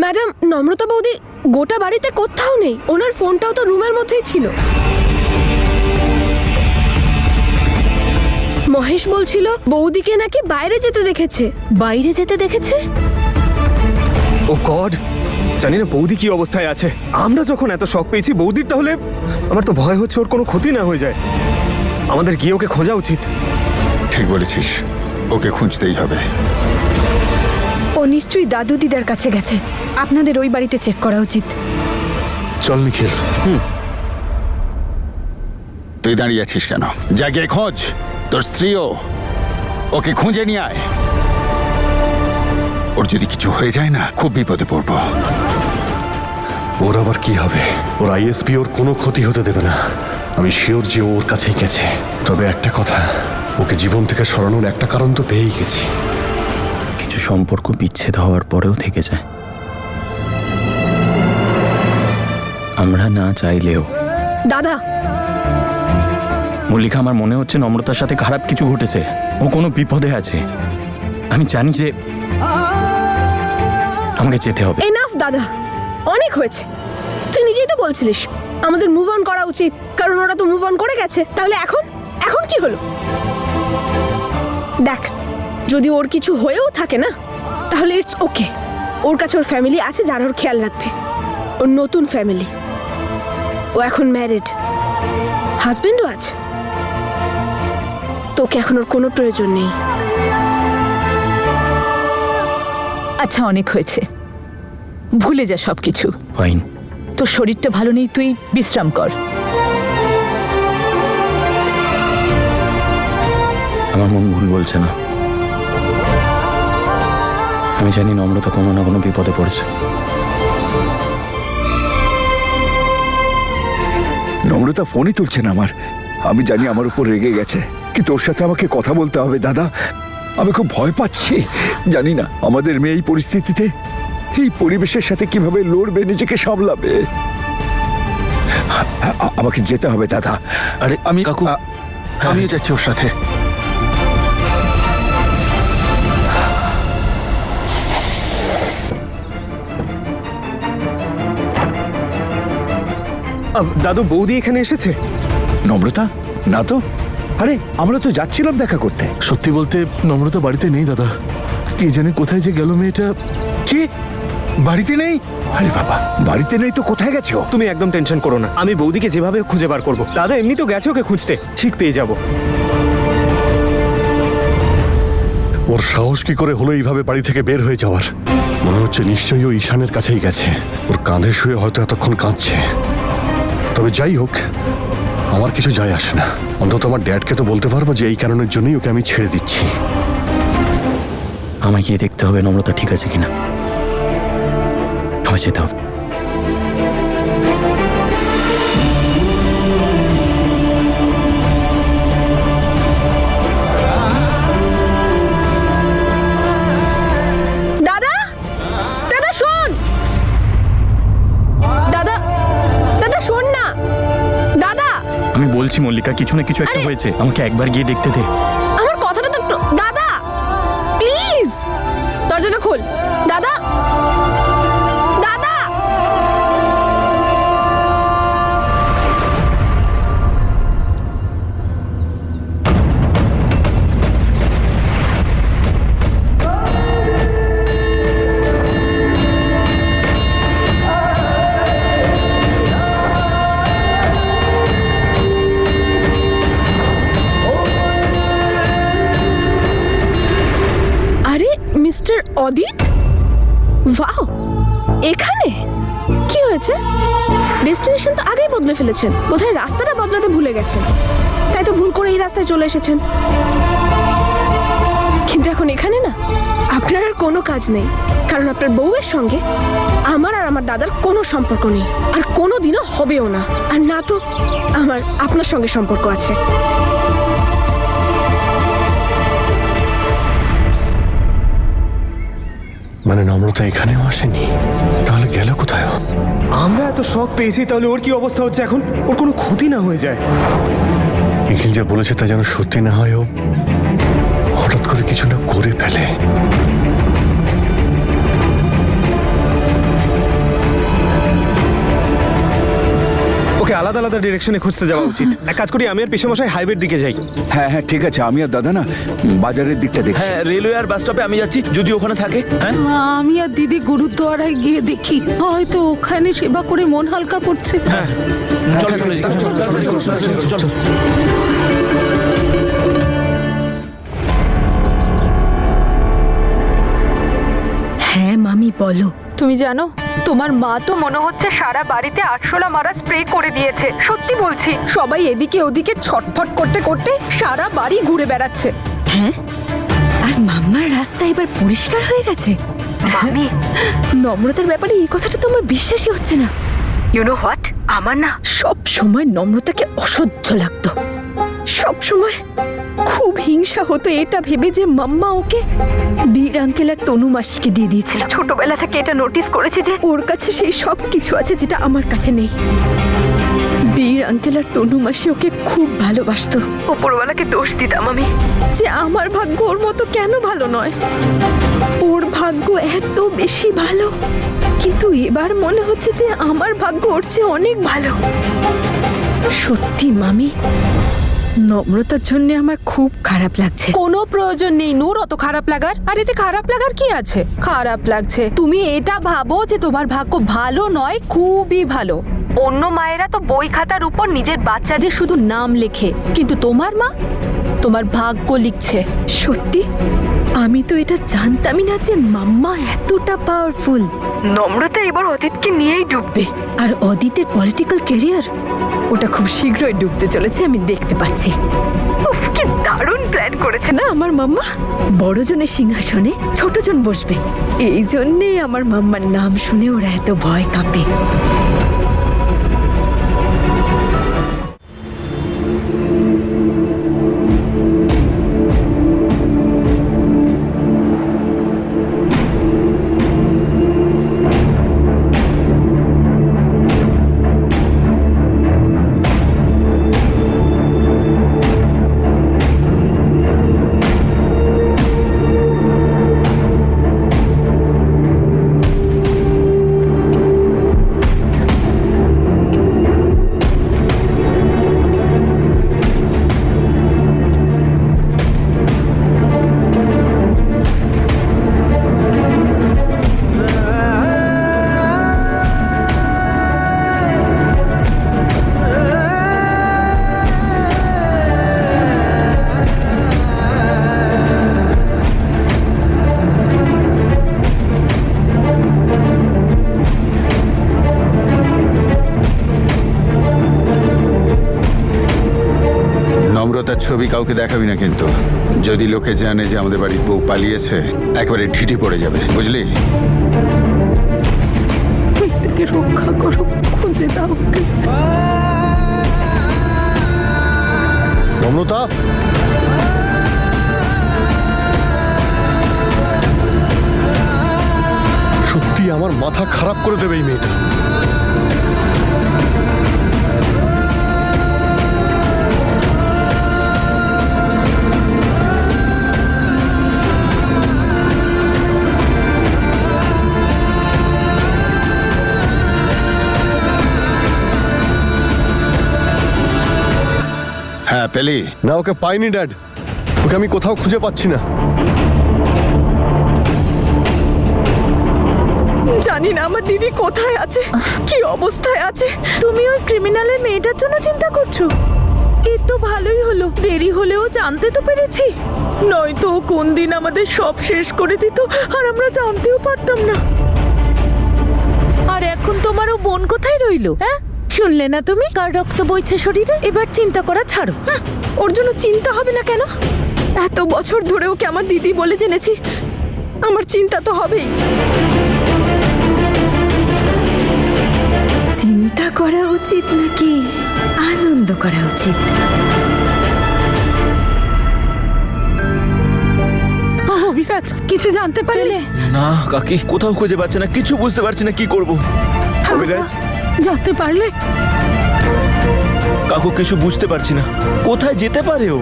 Madam, নম্রতা বৌদি গোটা বাড়িতে কোথাও নেই। ওনার ফোনটাও তো রুমের মধ্যেই ছিল। মহেশ বলছিল বৌদিকে নাকি বাইরে যেতে দেখেছে। বাইরে যেতে দেখেছে? ও গড, জানি না বৌদি কি অবস্থায় আছে। আমরা যখন এত শক পেয়েছি বৌদির, তাহলে আমার তো ভয় হচ্ছে ওর কোনো ক্ষতি না হয়ে যায়। আমাদের গিয়ে ওকে খোঁজা উচিত। ঠিক বলেছিস, ওকে খুঁজতেই হবে। ও নিশ্চয়ই দাদু দিদার কাছে গেছে। আপনাদের ওই বাড়িতে চেক করা উচিত। চল নিখিল। তুই দাঁড়িয়ে আছিস কেন? যা গিয়ে খোঁজ। তোর স্ত্রীও, ওকে খুঁজে নিয়ে আয়। ওর যদি কিছু হয়ে যায় না, খুব বিপদে পড়বো। ওর আবার কি হবে? ওর আইএসপি ওর কোনো ক্ষতি হতে দেবে না। আমি শিওর যে ওর কাছেই গেছে। তবে একটা কথা, ওকে জীবন থেকে সরানোর একটা কারণ তো পেয়েই গেছি। কিছু সম্পর্ক বিচ্ছেদ হওয়ার পরেও থেকে যায়, আমরা না চাইলেও। দাদা, মল্লিকা, আমার মনে হচ্ছে নম্রতার সাথে খারাপ কিছু ঘটেছে। ও কোনো বিপদে আছে। আমি জানি যে আমাকে যেতে হবে। এনাফ দাদা, অনেক হয়েছে। তুই নিজেই তো বলছিলিস আমাদের মুভ অন করা উচিত, কারণ ওরা তো মুভ অন করে গেছে। তাহলে এখন এখন কি হলো? দেখ, যদি ওর কিছু হয়েও থাকে না, তাহলে ইটস ওকে। ওর কাছে ওর ফ্যামিলি আছে যারা ওর খেয়াল রাখবে। ওর নতুন ফ্যামিলি। ও এখন ম্যারিড, হাজবেন্ডও আছে। তোকে এখন ওর কোনো প্রয়োজন নেই। আচ্ছা, অনেক হয়েছে, ভুলে যা সবকিছু। ফাইন। তোর শরীরটা ভালো নেই, তুই বিশ্রাম কর। আমার মন ভুল বলছে না। আমি জানি নম্রতা কোনো না কোনো বিপদে পড়েছে। নম্রতা ফোনই তুলছে না আমার। আমি জানি আমার উপর রেগে গেছে, কিন্তু ওর সাথে আমাকে কথা বলতে হবে। দাদা, আমি খুব ভয় পাচ্ছি। জানি না আমাদের মেয়ে এই পরিস্থিতিতে, এই পরিবেশের সাথে কিভাবে লড়বে, নিজেকে সামলাবে। আমাকে যেতে হবে দাদা। আরে আমি কাকু, আমিও যাচ্ছি ওর সাথে। দাদু, বৌদি এখানে এসেছে? নম্রতা? না তো। আরে আমরা তো যাচ্ছিলাম দেখা করতে। সত্যি বলতে নম্রতা বাড়িতে নেই দাদা। কে জানে কোথায় যে গেল মেয়েটা। কি? বাড়িতে নেই? আরে বাবা, বাড়িতে নেই তো কোথায় গেছে ও? তুমি একদম টেনশন করো না, আমি বৌদিকে যেভাবে খুঁজে বার করবো। দাদা এমনি তো গেছে ওকে খুঁজতে, ঠিক পেয়ে যাব। ওর সাহস কি করে হলো এইভাবে বাড়ি থেকে বের হয়ে যাওয়ার? মনে হচ্ছে নিশ্চয়ই ও ঈশানের কাছেই গেছে। ওর কাঁধে শুয়ে হয়তো এতক্ষণ কাঁদছে। তবে যাই হোক, আমার কিছু যায় আসে না। অন্তত আমার ড্যাডকে তো বলতে পারবো যে এই কারণের জন্যই ওকে আমি ছেড়ে দিচ্ছি। আমায় গিয়ে দেখতে হবে নম্রতা ঠিক আছে কিনা। আমায় যেতে হবে। দাদা, দাদা শোন। দাদা, দাদা শোন না। দাদা, আমি বলছি মল্লিকা, কিছু না কিছু একটা হয়েছে। আমাকে একবার গিয়ে দেখতে দে। আমার কথাটা তো একটু। দাদা প্লিজ, দরজাটা খোল। দাদা, দাদা। আরে মিস্টার অদিত, ওয়াও, এখানে কি হয়েছে? ডেস্টিনেশন তো আগেই বদলে ফেলেছেন। বোধহয় রাস্তাটা বদলাতে ভুলে গেছেন, তাই তো ভুল করে এই রাস্তায় চলে এসেছেন। কিন্তু এখন এখানে না, আপনার আর কোনো কাজ নেই, কারণ আপনার বউয়ের সঙ্গে আমার আর আমার দাদার কোনো সম্পর্ক নেই, আর কোনো দিনও হবেও না। আর না তো আমার আপনার সঙ্গে সম্পর্ক আছে। মানে নম্রতা এখানেও আসেনি? তাহলে গেল কোথায়? আমরা এত শক পেয়েছি, তাহলে ওর কি অবস্থা হচ্ছে এখন? ওর কোনো ক্ষতি না হয়ে যায়। নিখিল যা বলেছে তা যেন সত্যি না হয়, ও হঠাৎ করে কিছু না করে ফেলে। আলাদা আলাদা ডিরেকশনে খুঁজতে যাওয়া উচিত। এক কাজ করি, আমি আর পিসেমশাই হাইওয়ের দিকে যাই। হ্যাঁ হ্যাঁ ঠিক আছে, আমি আর দাদা না বাজারের দিকটা দেখছি। হ্যাঁ, রেলওয়ে আর বাস স্টপে আমি যাচ্ছি, যদি ওখানে থাকে। হ্যাঁ, আমি আর দিদি গুরুদ্বারায় গিয়ে দেখি, হয়তো ওখানে সেবা করে মন হালকা করছে। চলো চলো চলো। হ্যাঁ মামি বলো। তুমি জানো, তোমার মা তো মনে হচ্ছে সারা বাড়িতে আরশোলা মারা স্প্রে করে দিয়েছে। সত্যি বলছি, সবাই এদিকে ওদিকে ছটফট করতে করতে সারা বাড়ি ঘুরে বেড়াচ্ছে। হ্যাঁ, আর মাম্মার রাস্তা এবার পরিষ্কার হয়ে গেছে। মামি, নম্রতার ব্যাপারে এই কথাটা তো আমার বিশ্বাসই হচ্ছে না। ইউ নো হোয়াট, আমার না সব সময় নম্রতাকে অসহ্য লাগতো। সব সময় খুব হিংসা হতো এটা ভেবে যে মাম্মা ওকে বীর আঙ্কেল আর তনু মাসিকে দিয়ে দিয়েছিল। ছোটবেলা থেকে এটা নোটিস করেছে যে ওর কাছে সেই সব কিছু আছে যেটা আমার কাছে নেই। বীর আঙ্কেল আর তনু মাসি ওকে খুব ভালোবাসতো। ওপরওয়ালাকে দোষ দিতাম আমি যে আমার ভাগ্য ওর মতো কেন ভালো নয়। ওর ভাগ্য এত বেশি ভালো, কিন্তু এবার মনে হচ্ছে যে আমার ভাগ্য ওর চেয়ে অনেক ভালো। সত্যি মামি, নম্রতার জন্য আমার খুব খারাপ লাগছে। কোনো প্রয়োজন নেই নূর অত খারাপ লাগার। আর এতে খারাপ লাগার কি আছে? খারাপ লাগছে তুমি এটা ভাবো যে তোমার ভাগ্য ভালো নয়, খুবই ভালো। অন্য মায়েরা তো বই খাতার উপর নিজের বাচ্চাদের শুধু নাম লেখে, কিন্তু তোমার মা তোমার ভাগ্য লিখছে। সত্যি, আমি তো এটা জানতামই না যে মাম্মা এতটা পাওয়ারফুল। নম্রতা এবার অদিতকে নিয়েই ডুববে, আর অদিতের পলিটিক্যাল ক্যারিয়ার ওটা খুব শীঘ্রই ডুবতে চলেছে, আমি দেখতে পাচ্ছি। উফ, কি দারুণ প্ল্যান করেছে না আমার মাম্মা। বড়জনের সিংহাসনে ছোটজন বসবে, এই জন্যেই আমার মাম্মার নাম শুনে ওরা এত ভয় কাঁপে। নম্রতার ছবি কাউকে দেখাবি না, কিন্তু যদি লোকে জানে যে আমাদের বাড়ির বউ পালিয়েছে, একেবারে ঢিঠি পড়ে যাবে, বুঝলি? মেয়েটাকে রক্ষা করো, খুঁজে দাও ওকে। নম্রতা, সত্যি আমার মাথা খারাপ করে দেবে এই মেয়েটা। হ্যাঁ, পেলি? না, ওকে পাইনি ড্যাড, ওকে আমি কোথাও খুঁজে পাচ্ছি না। জানি না আমার দিদি কোথায় আছে, কি অবস্থায় আছে। তুমি ওই ক্রিমিনালের মেয়েটার জন্য চিন্তা করছো? এই তো ভালোই হলো, দেরি হলেও জানতে তো পেরেছি, নয়তো ও কোন দিন আমাদের সব শেষ করে দিত আর আমরা জানতেও পারতাম না। আর এখন তোমার ও বোন কোথায় রইলো? হ্যাঁ, শুনলে না তুমি? কার রক্ত বইছে শরীরে? এবার চিন্তা করা ছাড়ো। ওর জন্য চিন্তা হবে না কেন? এত বছর ধরে ওকে আমার দিদি বলে জেনেছি, আমার চিন্তা তো হবেই। চিন্তা করা উচিত নাকি আনন্দ করা উচিত? অভিরাজ, কিছু জানতে পারলে? না কাকি, কোথাও খুঁজে পাচ্ছে না, কিছু বুঝতে পারছি না কি করব। অভিরাজ, জানতে পারলে? কাকু, কিছু বুঝতে পারছি না, কোথায় যেতে পারে ও?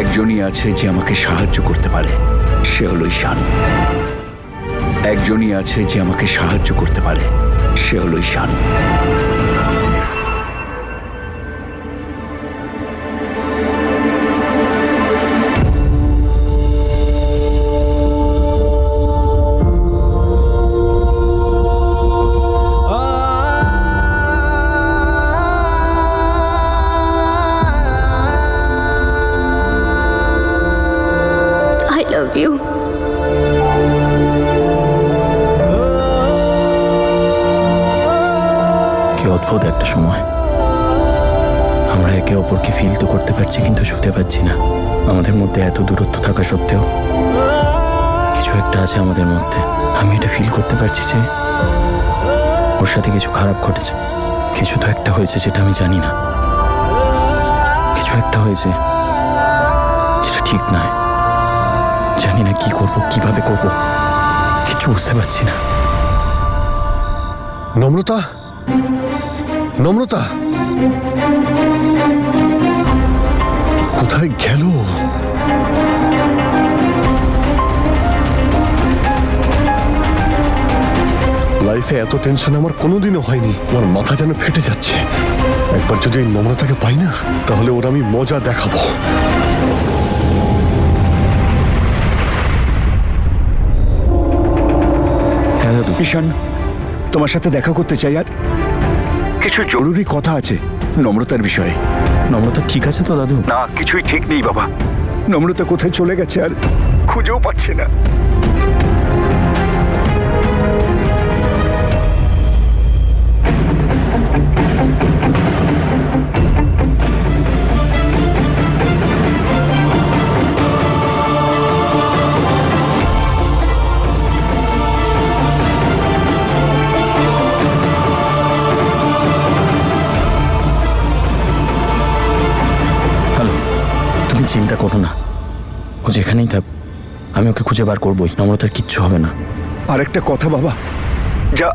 একজনই আছে যে আমাকে সাহায্য করতে পারে, সে হলো ঈশান। একজনই আছে যে আমাকে সাহায্য করতে পারে, সে হলো ঈশান। Love you. কি অদ্ভুত একটা সময়, আমরা একে অপরকে ফিল তো করতে পারছি কিন্তু ছুতে পারছি না। আমাদের মধ্যে এত দূরত্ব থাকা সত্ত্বেও কিছু একটা আছে আমাদের মধ্যে। আমি এটা ফিল করতে পারছি যে ওর সাথে কিছু খারাপ ঘটেছে, কিছু তো একটা হয়েছে যেটা আমি জানি না, কিছু একটা হয়েছে যেটা ঠিক নয়। জানি না কি করব, কিভাবে করব, কিছু বুঝতে পারছি না। নম্রতা, নম্রতা কোথায় গেল? লাইফে এত টেনশন আমার কোনোদিনও হয়নি। আমার মাথা যেন ফেটে যাচ্ছে। একবার যদি এই নম্রতাকে পাই না, তাহলে ওর আমি মজা দেখাবো। হ্যাঁ দাদু। ঈশান, তোমার সাথে দেখা করতে চাই, আর কিছু জরুরি কথা আছে নম্রতার বিষয়ে। নম্রতা ঠিক আছে তো দাদু? না, কিছুই ঠিক নেই বাবা। নম্রতা কোথায় চলে গেছে আর খুঁজেও পাচ্ছে না। হ্যালো, তুমি চিন্তা করো না, ও যেখানেই থাক আমি ওকে খুঁজে বার করবোই। নম্রতার কিচ্ছু হবে না। আরেকটা কথা বাবা, যা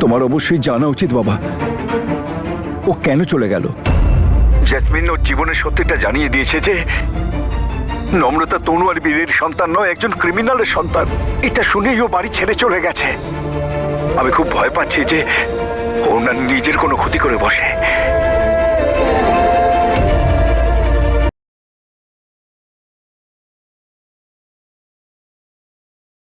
তোমার অবশ্যই জানা উচিত বাবা, ও কেন চলে গেল। জেসমিন ওর জীবনের সত্যিটা জানিয়ে দিয়েছে যে নম্রতা তনু আর বীরের সন্তান নয়, একজন ক্রিমিনালের সন্তান। এটা শুনেই ও বাড়ি ছেড়ে চলে গেছে। আমি খুব ভয় পাচ্ছি যে ও না নিজের কোনো ক্ষতি করে বসে।